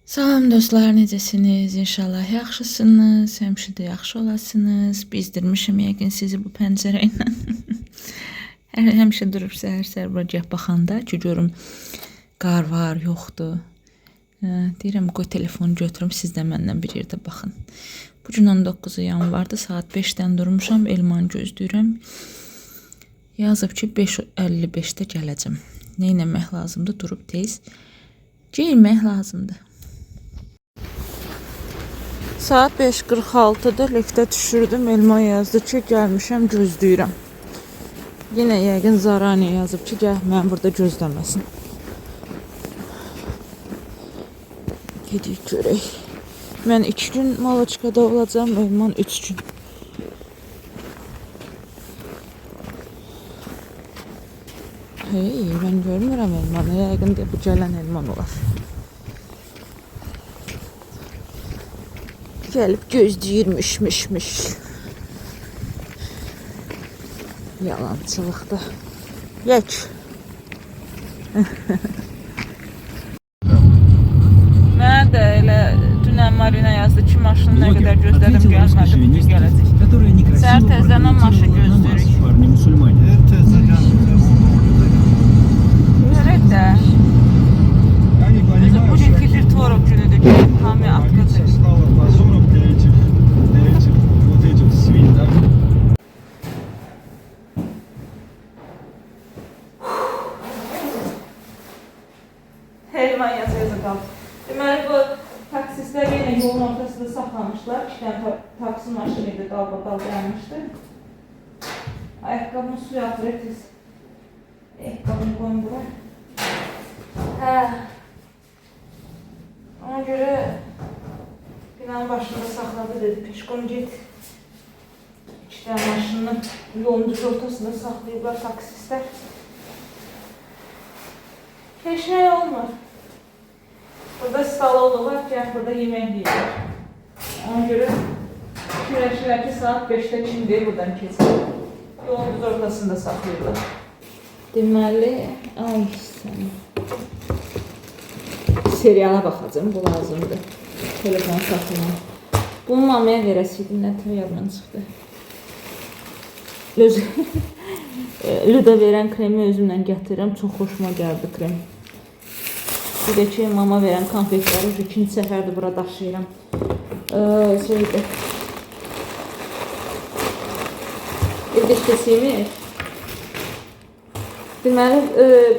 Salam dostlar, necəsiniz? İnşallah yaxşısınız, həmişə də yaxşı olasınız. Bizdirmişim yəqin sizi bu pəncərə ilə. Həmişə durub səhər-səhər bura baxanda ki, görüm qar var, yoxdur. Deyirəm, qoy telefonu götürüm, siz də məndən bir yerdə baxın. Bu gün 19 yanvardır, saat 5-dən durmuşam, Elmanı gözləyirəm. Yazıb ki, 5:55-də gələcəm. Nə etmək lazımdır? Durub tez geyinmək lazımdır. Saat 5:46'da liftə düşürdüm. Elma yazdı ki, gəlmişəm, gözləyirəm. Yenə yəqin Zarani yazıb ki, gəl mən burada gözləməsin. Gedik görək. Mən 2 gün Malaçkada olacağım, Elman 3 gün. Hey, mən görmürəm Elmanı. Yəqin də bu gələn Elman olar. Gəlib gözləyirmişmiş. Yalancılıqda. Yək. Mən də elə dünən Marina yazdı ki, maşını nə qədər gözlədim, gəlmədi, bugün gələcək. Səhər tezdən maşın gözləyirik. Görək də. Bugünkü bir tvorog günüdür ki, hamıya atqıcı. Elman yazı qaldı. Deməli, bu taksistlər yenə yolun ortasında saxlamışlar. 2 dənə taksi maşını idi, dalbadal gəlmişdi. Ayaqqabını suya atır, tez. Ayaqqabını qoyun bura. Hə. Ona görə binanın başında saxladı, dedi, peşkon get. 2 dənə maşını yolun düz ortasında saxlayıblar taksistlər. Heç nə olmur. Burada staloğlu var ki, burada yemək yiyir. Ona görə fikirləşirlər ki, saat 5'də kimdir, buradan keçir. Yolun düz ortasında saxlayırlar. Deməli, ay sən. Seriala baxacağım, bu lazımdır. Telefon saxlayım. Bunu mamaya verəsiydim, nətər yaddan çıxdı. Lüda verən kremi özümlə gətirirəm, çox xoşuma gəldi krem. Bir də ki, mama verən konfetləri 2-ci səfərdir bura daşıyıram. Şeydir. Evdə kesiyimi. Deməli,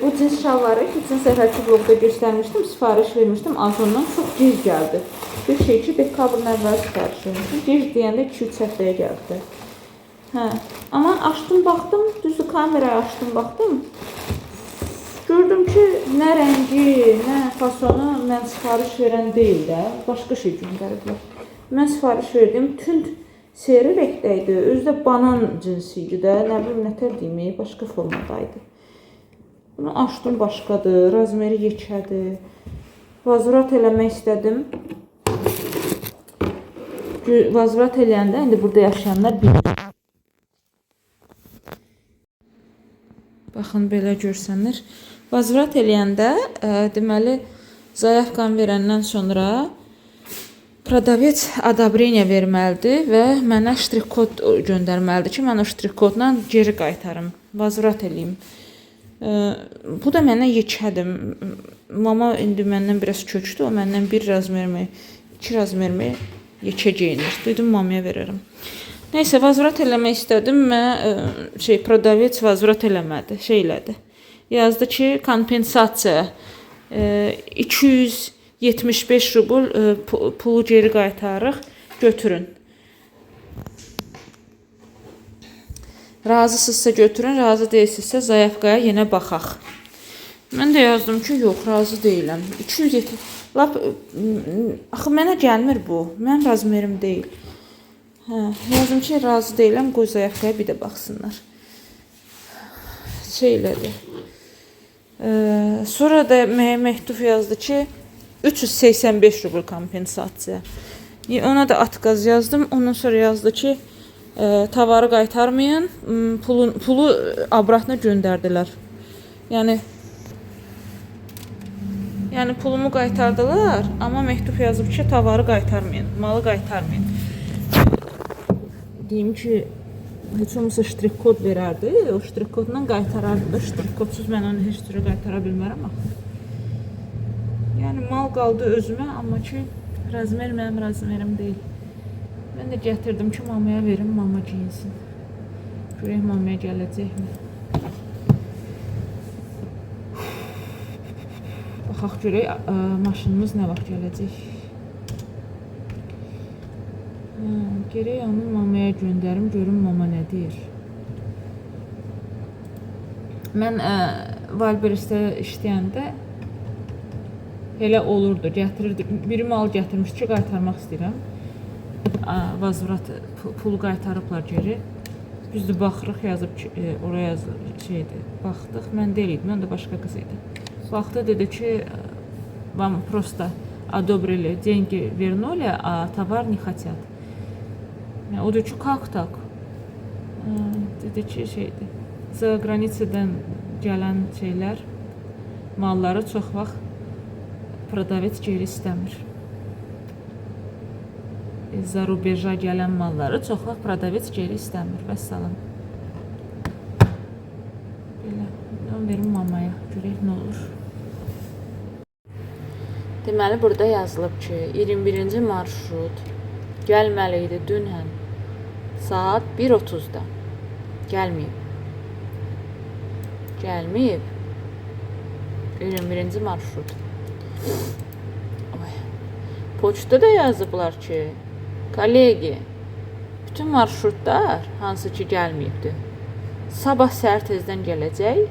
bu cins şalları keçən səfərki vlogda göstərmişdim, sifariş vermişdim. Azondan çox gec gəldi. Bir şey ki, dekabrın əvvəl sifariş vermişdim. Gec deyəndə 2-3 həftəyə gəldi. Hə. Amma açdım, baxdım, düzdür kamerayı açdım, baxdım. Gördüm ki, nə rəngi, nə fasonu mən sifariş verən deyil də, başqa şey göndəriblər. Mən sifariş verdim, tünd seri rəngdəydi, özü də banan cinsi idi də, nə bilim, nətər demək, başqa formadaydı. Bunu açdım, başqadır, razmeri yekədir. Vazrat eləmək istədim. Vazrat eləyəndə, indi burada yaşayanlar bilir. Baxın, belə görsənir. Vazrat eləyəndə, deməli, zayavkan verəndən sonra prodavec adabreniya verməlidir və mənə ştrik kod göndərməlidir ki, mən o ştrik kodla geri qaytarım, vazrat eləyim. Bu da mənə yekədir. Mama indi məndən biraz köçdü, o məndən 1 razmermi, 2 razmermi yekə geyinir. Dedim, mamaya verərəm. Neyse, vazrat eləmək istədim, prodavec vazrat eləmədi, elədi. Yazdı ki, kompensasiya 275 rubl pulu geri qaytarırıq, götürün. Razısızsa götürün, razı deyilsizsə zayavqaya yenə baxaq. Mən də yazdım ki, yox, razı deyiləm. 270, lap, axı mənə gəlmir bu, mən razmerim deyil. Yazdım ki, razı deyiləm, qoy zayavqaya bir də baxsınlar. Elədi. Sonra da məktub yazdı ki, 385 rubl kompensasiya. Ona da atqaz yazdım. Ondan sonra yazdı ki, tavarı qaytarmayın, pulu obratına göndərdilər. Yəni Yəni pulumu qaytardılar, amma məktub yazıb ki, tovarı qaytarmayın, malı qaytarmayın. Deyim ki, heç olmasa ştrik kod verərdi, o ştrik kodla qaytarardı. Ştrik kodsuz mən onu heç türlü qaytara bilmərəm axı. Yəni mal qaldı özümə, amma ki, razmer mənim razmerim deyil. Mən də gətirdim ki, mamaya verim, mama giyinsin. Görək mamaya gələcəkmi? Baxaq görək, maşınımız nə vaxt gələcək? Gerək onu mamaya göndərim, görüm mama nə deyir. Mən Valberisdə işləyəndə elə olurdu, gətirirdi. Biri mal gətirmişdi ki, qaytarmaq istəyirəm. Vazvrat pulu qaytarıblar geri. Biz də baxırıq, yazıb ki, oraya yazıb şeydir. Baxdıq, mən deyil idi, mən də başqa qız idi. Baxdı, dedi ki, вам просто одобрили, деньги вернули, а товар не хотят. O da ki, как так? Dedi ki, şeydir. За границадан gələn şeylər, malları çox vaxt prodavec geri istəmir. За rubежа gələn malları çox vaxt prodavec geri istəmir. Vəssalam. Belə, onu verim mamaya, görək nə olur. Deməli, burada yazılıb ki, 21-ci marşrut gəlməli idi dünən saat 1:30-da. Gəlməyib. Gəlməyib. 21-ci marşrut. Poçta da yazıblar ki, kollegi, bütün marşrutlar hansı ki gəlməyibdir. Sabah səhər tezdən gələcək.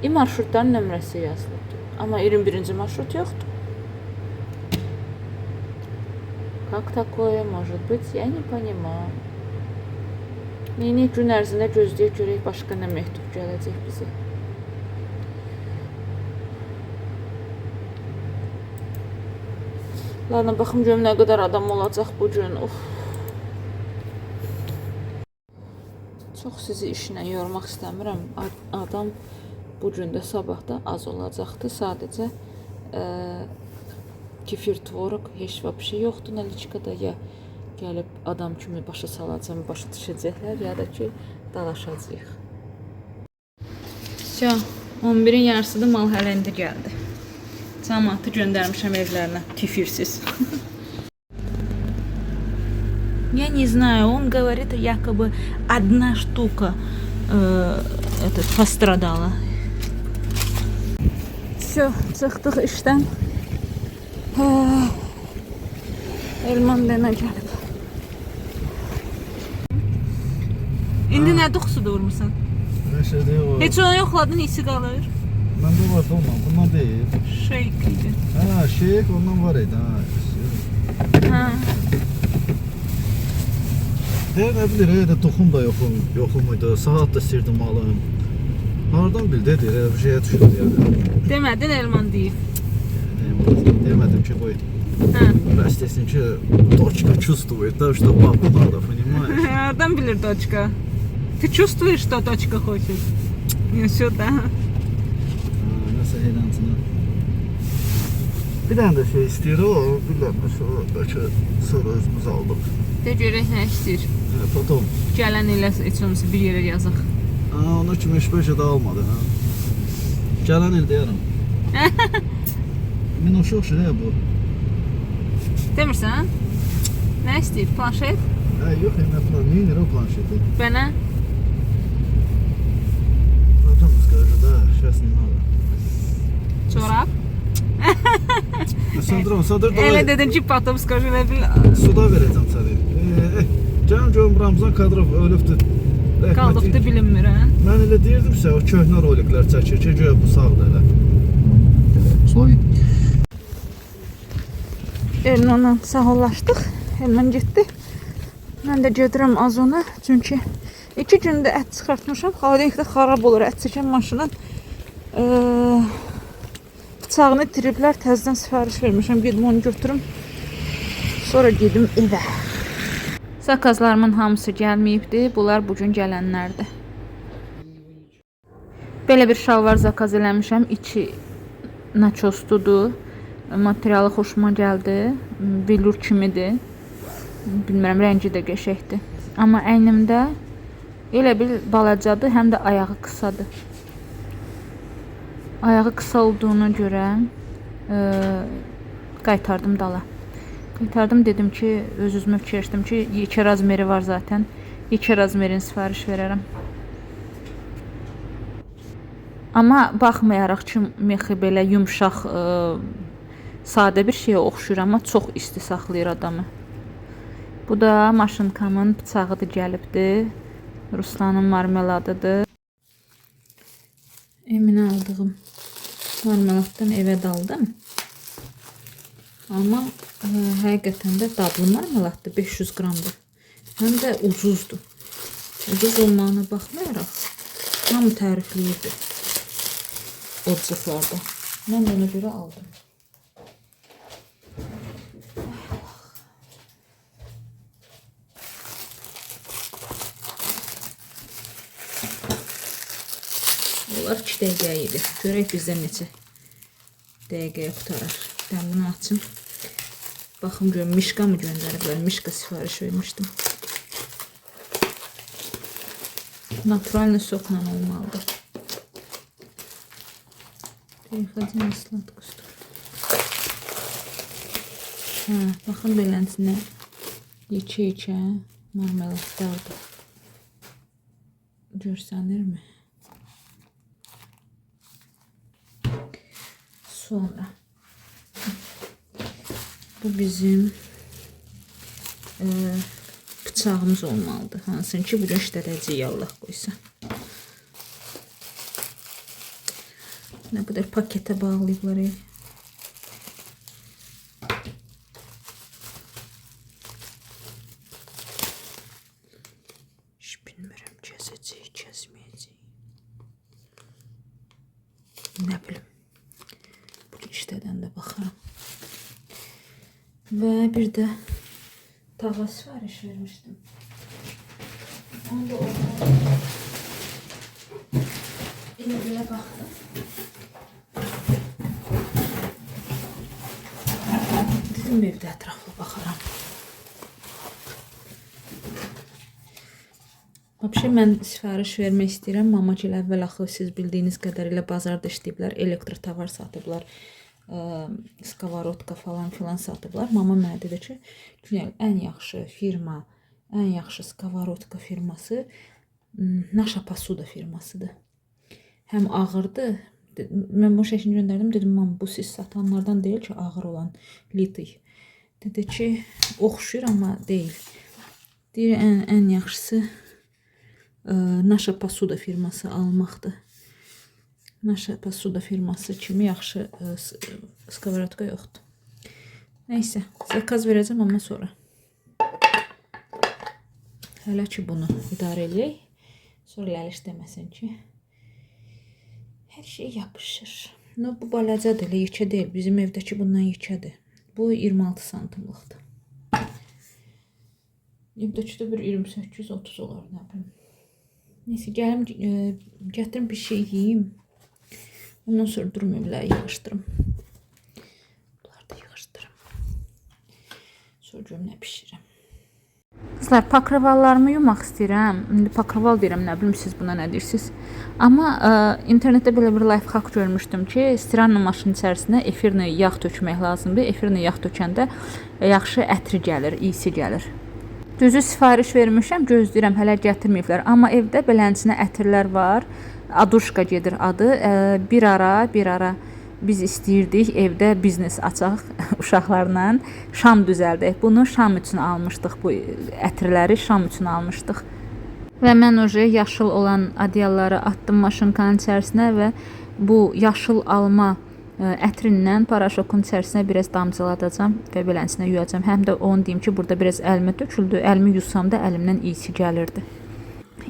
Marşrutların nömrəsi yazılıbdır. Amma 21-ci marşrut yoxdur. Как такое может быть, я не понимаю. Yeni gün ərzində gözləyək görək başqa nə məktub gələcək bizə. Ладно, baxım görüm nə qədər adam olacaq bu gün. Of. Çox sizi işlə yormaq istəmirəm. Adam bu gün də sabah da az olacaqdı. Sadəcə kefir tvorog heç vəbşə yoxdur naliçkada. Ya gəlib adam kimi başa salacam, başa düşəcəklər, ya da ki dalaşacağıq. Все, 11-in yarısıdır, mal hələ indi gəldi. Cəmaatı göndərmişəm evlərinə, kefirsiz. Я не знаю, он говорит, якобы одна штука пострадала. Все, çıxdıq işdən. Elman dənə gəlib. İndi nə duxsu durmursan? Nə şey deyil o. Heç onu yoxladın, isi qalır. Məndə var da ondan, bundan deyil. Şeyk idi. Hə, şeyk ondan var idi. Hə. Deyir, nə bilir, elə toxum da yoxum idi, saat da istirdim alım. Hardan bil, deyir, bir şeyə düşdüm yəni. Demədin, Elman deyib. Demədim ki, qoy. Rəstəsin ki, точка чувствует, да, что папа надо, понимаешь? Oradan bilir точка. Ты чувствуешь, что точка хочет? Не сюда. Nəsə eləntini. Bir dənə də şey istəyir o, bilirəm, oradakı sonra özümüz aldıq. De görək nə istəyir. Potom. Gələn ilə heç olmasa bir yerə yazaq. Ona kimi heç də almadı. Gələn il deyərəm. Minnoş şey bu. Demirsən? Nə istəyir? Planşet? Yox, nə plan, 1000 lira planşeti. Bənə? Adam skажу, да, сейчас не надо. Çorap? Sadır da. Elə dedin ki, potom skажу, nə bil. Suda verəcəm səni. Canım görüm Ramazan Kadırov ölübdür. Qaldıqdı bilinmir, hə? Mən elə deyirdimsə, o köhnə roliklər çəkir ki, göyə bu sağdır elə. Soy. Elmanla sağollaşdıq. Elman getdi. Mən də gedirəm Azona. Çünki 2 gündə ət çıxartmışam. Xaladenkdə xarab olur. Ət çəkən maşının bıçağını itiriblər. Təzədən sifariş vermişəm. Gedim onu götürüm. Sonra gedim evə. Zakazlarımın hamısı gəlməyibdi. Bunlar bugün gələnlərdir. Belə bir şalvar zakaz eləmişəm. İçi nachostudur. Materialı xoşuma gəldi. Velur kimidir. Bilmirəm, rəngi də qəşəngdir. Amma əynimdə elə bil balacadır, həm də ayağı qısadır. Ayağı qısa olduğuna görə qaytardım dala. Qaytardım, dedim ki, öz-özümə fikirləşdim ki, yekə razmeri var zaten. Yekə razmerin sifariş verərəm. Amma baxmayaraq ki, mexi belə yumşaq, sadə bir şeyə oxşuyur, amma çox isti saxlayır adamı. Bu da maşınkamın bıçağıdır, gəlibdir. Ruslanın marmeladıdır. Eminə aldığım marmeladdan evə daldım. Amma həqiqətən də dadlı marmeladdır, 500 qramdır. Həm də ucuzdur. Ucuz olmağına baxmayaraq, hamı tərifləyirdi odcıqlarda. Mən də ona görə aldım. Onlar 2 dəqiqəyə yedir. Görək bizdən neçə dəqiqəyə qutarar. Ben bunu açım. Baxım görüm, mişka mı göndəriblər? Mişka sifariş vermişdim. Naturalni sokla olmalıdır. Переходи на сладкую stорону. Baxın beləsinə yekə-yekə marmeladlardır. Görsənirmi? Sonra bu bizim bıçağımız olmalıdır. Hansın ki bugün işlədəcəyik, Allah qoysa. Ne kadar pakete bağlayıblar. Hiç bilmirəm, kəsəcək, kəsməyəcək. Ne bilim. Bu işlədən də baxaram. Və bir də tava sifariş vermişdim. Onu da orada elə baxdım. Dedim evdə ətraflı baxaram. Vəbşə mən sifariş vermək istəyirəm. Mamacıl əvvəl axı siz bildiyiniz qədərilə bazarda işləyiblər, elektrotavar satıblar, skavarotka falan filan satıblar. Mama mənə dedi ki, ən yaxşı firma, ən yaxşı skavarotka firması Naša Pasuda firmasıdır. Həm ağırdır. Mən bu şəkilini göndərdim. Dedim, mama bu siz satanlardan deyil ki, ağır olan litiy. Dedi ki, oxşuyur amma deyil. Deyir, ən yaxşısı Naša Pasuda firması almaqdır. Naša Pasuda firması kimi yaxşı skavarotka yoxdur. Neysə, zakaz verəcəm amma sonra. Hələ ki bunu idarə eləyək. Sonra Ləliş deməsin ki, hər şey yapışır. Bu balacadır, elə yekə deyil. Bizim evdəki bundan yekədir. Bu 26 santimlikdir. Evdəki də bir 28-30 olar, nə bilim. Neyse, gəlim, gətirim bir şey yiyeyim. Ondan sonra durmayımla yığışdırım. Bunları da yığışdırım. Sonra görüm nə pişirəm. Kızlar, pakravallarımı yumaq istəyirəm. İndi pakraval deyirəm, nə bilim siz buna nə deyirsiniz. Amma internetdə belə bir life hack görmüşdüm ki, stiranla maşının içərisinə efirli yağ tökmək lazımdır. Efirli yağ tökəndə yaxşı ətri gəlir, iyisi gəlir. Düzü sifariş vermişəm, gözləyirəm, hələ gətirməyiblər. Amma evdə belənçinə ətirlər var. Aduşka gedir adı. Bir ara biz istəyirdik evdə biznes açaq uşaqlarla. Şam düzəldək. Bunu şam üçün almışdıq. Bu ətirləri şam üçün almışdıq. Və mən oje yaşıl olan adyalları atdım maşınkanın içərisinə və bu yaşıl alma ətrindən paraşokun içərisinə biraz damcıladacağım və belənsinə yuyacağım. Həm də onu deyim ki, burada biraz əlimə töküldü. Əlimi yussam da əlimdən iyisi gəlirdi.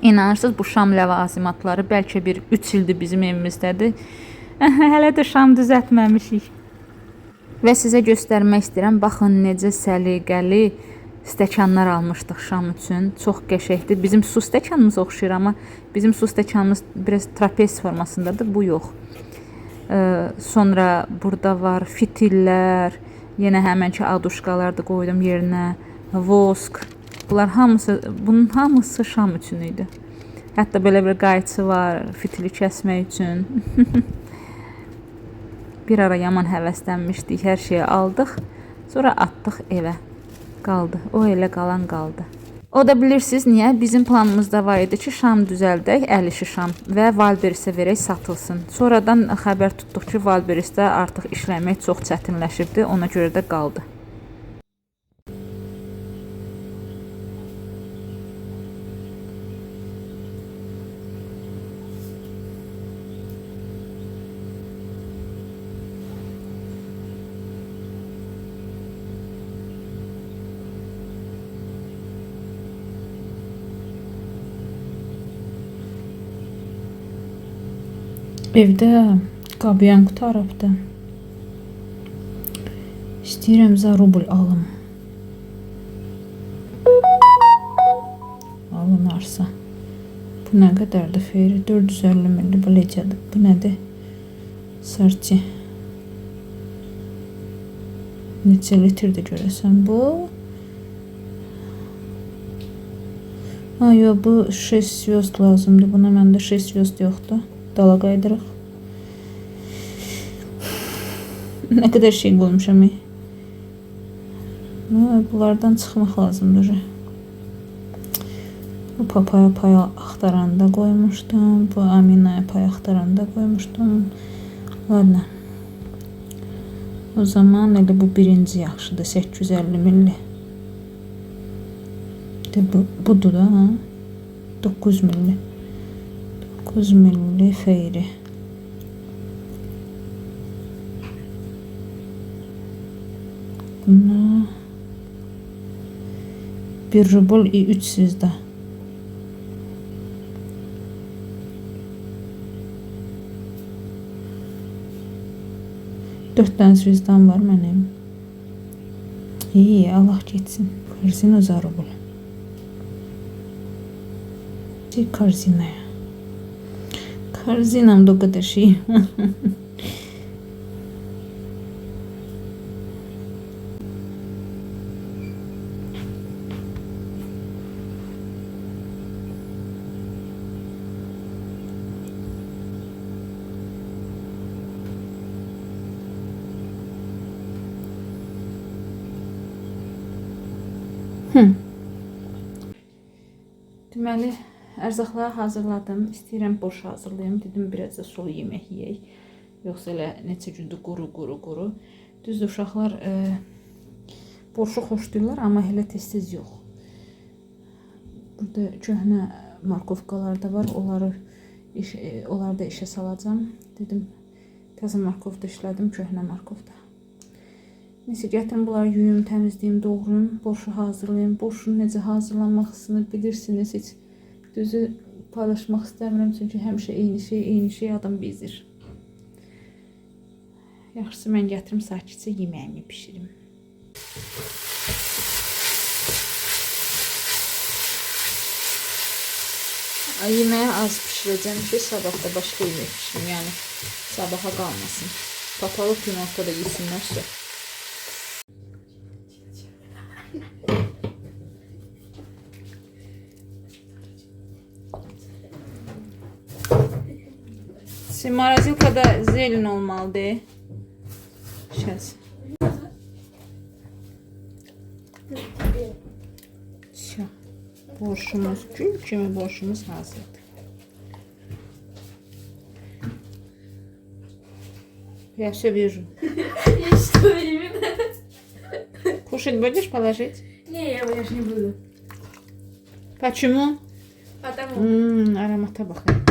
İnanırsınız, bu şam ləvazimatları bəlkə bir 3 ildir bizim evimizdədir. Hələ də şam düzəltməmişik. Və sizə göstərmək istəyirəm. Baxın necə səliqəli stəkanlar almışdıq şam üçün. Çox qəşəngdir. Bizim su stəkanımız oxşuyur, amma bizim su stəkanımız biraz trapez formasındadır. Bu yox. Sonra burada var fitillər, yenə həmənki aduşkalar da qoydum yerinə, vosk. Bunun hamısı şam üçün idi. Hətta belə bir qayçı var, fitili kəsmək üçün. Bir ara yaman həvəslənmişdik, hər şeyi aldıq. Sonra atdıq evə. Qaldı. O elə qalan qaldı. O da bilirsiniz niyə? Bizim planımızda var idi ki, şam düzəldək, 50 şam və Valberisə verək satılsın. Sonradan xəbər tutduq ki, Valberisdə artıq işləmək çox çətinləşibdi, ona görə də qaldı. Evdə qabiyan qutarıbdı. İstəyirəm za rubl alım. Alınarsa. Bu nə qədərdir xeyri? 450 milli biləcədir. Bu nədir? Sarçı. Neçə litrdir görəsən bu? Yox, bu 6 звезд lazımdır. Buna məndə 6 звезд yoxdur. Dala qaydırıq. Nə qədər şey qoymuşam. Bunlardan çıxmaq lazımdır. Bu papaya pay axtaranda qoymuşdum. Bu aminaya pay axtaranda qoymuşdum. Ladna. O zaman elə bu birinci yaxşıdır. 850 milli. Budur da. 9 milli. 9 milli xeyri. Buna 1 rubl 300 da. Dört tane zvizdan var mənim. İyi, Allah geçsin. Karzina za rubl. Karzinaya. Karzinamda o kadar şey. Deməli, ərzaqları hazırladım. İstəyirəm boş hazırlayım. Dedim, biraz da sulu yemək yeyək. Yoxsa elə neçə gündür quru. Düzdür, uşaqlar borşu xoşlayırlar, amma elə tez-tez yox. Burada köhnə markovkalar da var. Onları da işə salacağım. Dedim, təzə markovda işlədim, köhnə markovda. Neyse, gətirin bunları yuyum, təmizləyim, doğrayım, borşu hazırlayım. Borşun necə hazırlanmasını bilirsiniz. Heç düzü paylaşmaq istəmirəm, çünki həmişə eyni şey adam bezir. Yaxşısı mən gətirim, sakitcə yeməyimi pişirim. Yeməyi az pişirəcəm ki, sabah da başqa yemək pişirim. Yəni sabaha qalmasın. Papalı günorta da yesinlərsə. Mорозилкada zeytin olmalıdır. Сейчас. Все. Borşumuz, gül kimi borşumuz hazırdır. Я все вижу. Я что именно? Кушать будешь положить? Не, я больше не буду. Почему? Потому. Аромата bakayım.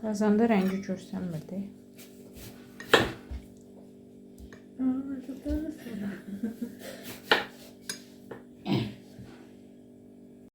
Kazanda rəngi görsənmirdi.